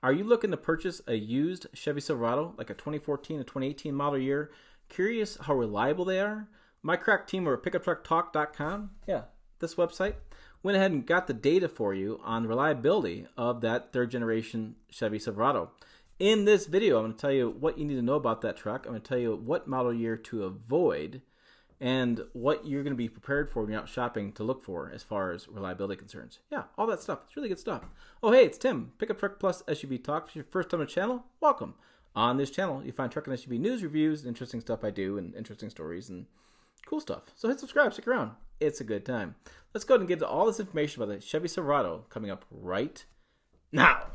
Are you looking to purchase a used Chevy Silverado, like a 2014 to 2018 model year? Curious how reliable they are? My crack team over at pickuptrucktalk.com, yeah, this website, went ahead and got the data for you on reliability of that third generation Chevy Silverado. In this video, I'm going to tell you what you need to know about that truck. I'm going to tell you what model year to avoid and what you're going to be prepared for when you're out shopping to look for as far as reliability concerns. Yeah, all that stuff. It's really good stuff. Oh, hey, it's Tim, Pickup Truck Plus SUV Talk. If it's your first time on the channel, welcome. On this channel, you find truck and SUV news, reviews, and interesting stuff I do, and interesting stories, and cool stuff. So hit subscribe, stick around. It's a good time. Let's go ahead and get to all this information about the Chevy Silverado coming up right now.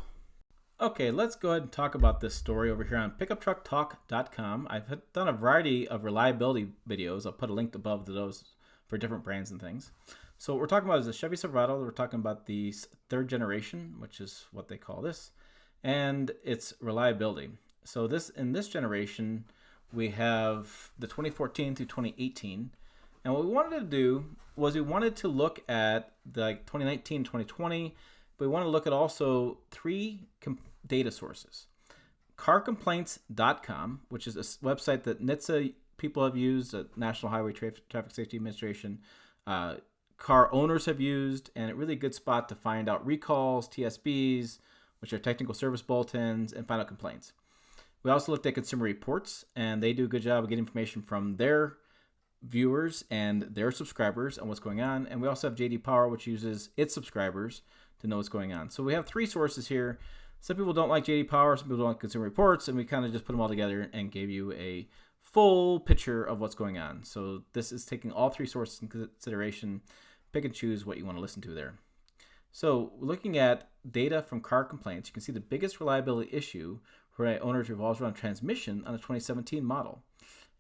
Okay, let's go ahead and talk about this story over here on pickuptrucktalk.com. I've done a variety of reliability videos. I'll put a link above to those for different brands and things. So what we're talking about is the Chevy Silverado. We're talking about the third generation, which is what they call this, and its reliability. So in this generation, we have the 2014 through 2018. And what we wanted to do was we wanted to look at the 2019, 2020, but we want to look at also three data sources. Carcomplaints.com, which is a website that NHTSA people have used, the National Highway Traffic Safety Administration, car owners have used, and a really good spot to find out recalls, TSBs, which are technical service bulletins, and find out complaints. We also looked at Consumer Reports, and they do a good job of getting information from their viewers and their subscribers on what's going on. And we also have JD Power, which uses its subscribers to know what's going on. So we have three sources here. Some people don't like JD Power, some people don't like Consumer Reports, and we kind of just put them all together and gave you a full picture of what's going on. So this is taking all three sources into consideration. Pick and choose what you want to listen to there. So looking at data from car complaints, you can see the biggest reliability issue for owners revolves around transmission on the 2017 model.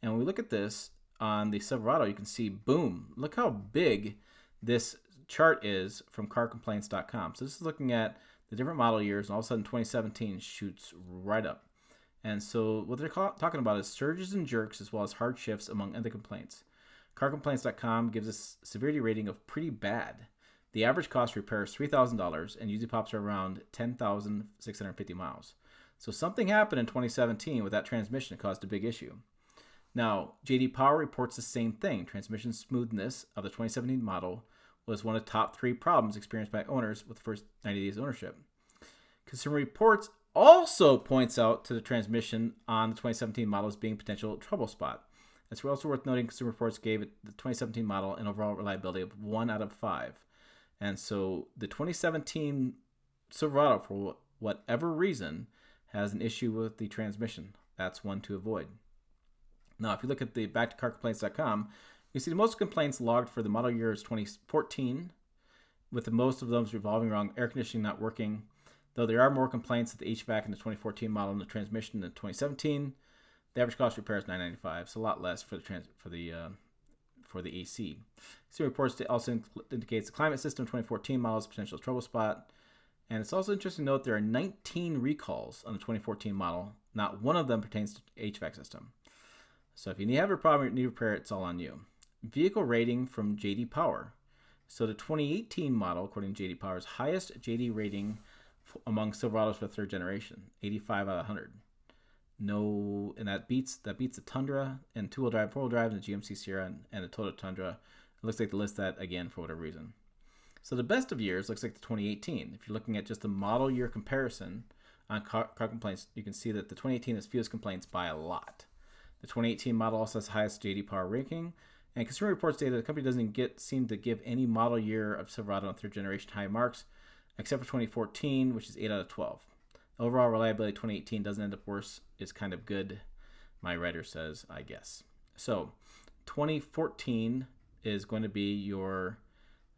And when we look at this on the Silverado, you can see, boom, look how big this chart is from carcomplaints.com. So this is looking at the different model years, and all of a sudden 2017 shoots right up. And so what they're talking about is surges and jerks as well as hard shifts among other complaints. Carcomplaints.com gives us a severity rating of pretty bad. The average cost to repair is $3,000 and usually pops around 10,650 miles. So something happened in 2017 with that transmission that caused a big issue. Now, JD Power reports the same thing. Transmission smoothness of the 2017 model was one of the top 3 problems experienced by owners with the first 90 days of ownership. Consumer Reports also points out to the transmission on the 2017 model as being a potential trouble spot. It's also worth noting Consumer Reports gave it the 2017 model an overall reliability of 1 out of 5. And so the 2017 Silverado, for whatever reason, has an issue with the transmission. That's one to avoid. Now, if you look at the back to carcomplaints.com, you see the most complaints logged for the model year is 2014, with most of those revolving around air conditioning not working, though there are more complaints at the HVAC in the 2014 model and the transmission in 2017. The average cost of repair is $995, so a lot less for the AC. Consumer Reports also indicates the climate system 2014 model is a potential trouble spot. And it's also interesting to note there are 19 recalls on the 2014 model. Not one of them pertains to the HVAC system. So if you have a problem, you need to repair it, it's all on you. Vehicle rating from JD Power. So the 2018 model, according to JD Power's highest JD rating among Silverados for the third generation, 85 out of 100. No, and that beats the Tundra and two-wheel drive, four-wheel drive, and the GMC Sierra and the Toyota Tundra. It looks like they list that again for whatever reason. So the best of years looks like the 2018. If you're looking at just the model year comparison on car complaints, you can see that the 2018 has fewest complaints by a lot. The 2018 model also has the highest JD Power ranking, and Consumer Reports data, the company doesn't seem to give any model year of Silverado and third generation high marks, except for 2014, which is 8 out of 12. Overall reliability 2018 doesn't end up worse, is kind of good, my writer says, I guess. So 2014 is going to be your,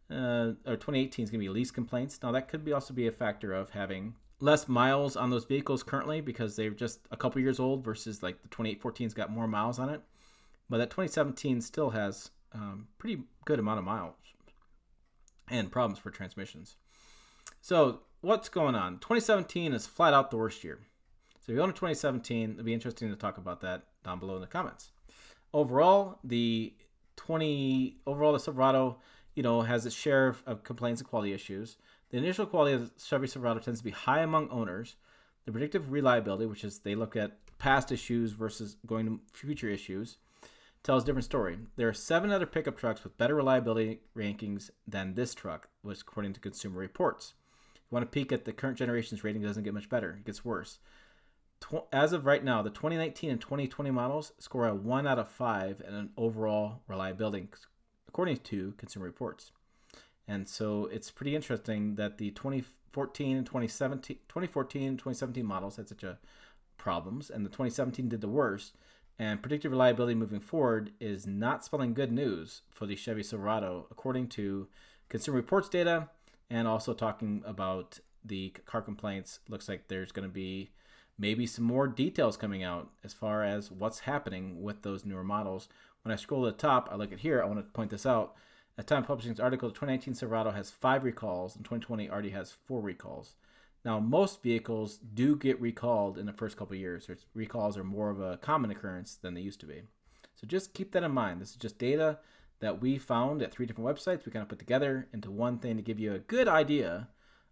or 2018 is going to be least complaints. Now that could also be a factor of having less miles on those vehicles currently because they're just a couple years old versus like the 2014's got more miles on it. But that 2017 still has pretty good amount of miles and problems for transmissions. So what's going on? 2017 is flat out the worst year. So if you own a 2017, it'd be interesting to talk about that down below in the comments. Overall, the Silverado, has its share of complaints and quality issues. The initial quality of the Chevy Silverado tends to be high among owners. The predictive reliability, which is they look at past issues versus going to future issues, tells a different story. There are 7 other pickup trucks with better reliability rankings than this truck, was according to Consumer Reports. If you want to peek at the current generation's rating, it doesn't get much better. It gets worse. As of right now, the 2019 and 2020 models score a 1 out of 5 in an overall reliability, according to Consumer Reports. And so it's pretty interesting that the 2014 and 2017 models had such a problems, and the 2017 did the worst. And predictive reliability moving forward is not spelling good news for the Chevy Silverado, according to Consumer Reports data, and also talking about the car complaints. Looks like there's going to be maybe some more details coming out as far as what's happening with those newer models. When I scroll to the top, I look at here, I want to point this out. At Time Publishing's article, the 2019 Silverado has 5 recalls, and 2020 already has 4 recalls. Now, most vehicles do get recalled in the first couple of years. Recalls are more of a common occurrence than they used to be. So just keep that in mind. This is just data that we found at 3 different websites. We kind of put together into one thing to give you a good idea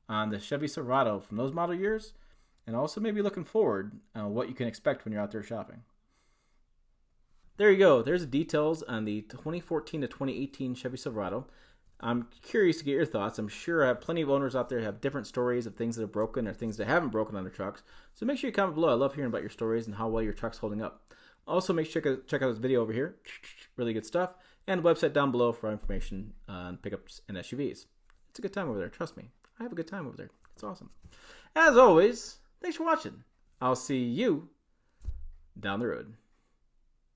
on the Chevy Silverado from those model years, and also maybe looking forward what you can expect when you're out there shopping. There you go. There's the details on the 2014 to 2018 Chevy Silverado. I'm curious to get your thoughts. I'm sure I have plenty of owners out there who have different stories of things that are broken or things that haven't broken on their trucks. So make sure you comment below. I love hearing about your stories and how well your truck's holding up. Also, make sure to check out this video over here. Really good stuff. And the website down below for information on pickups and SUVs. It's a good time over there. Trust me. I have a good time over there. It's awesome. As always, thanks for watching. I'll see you down the road.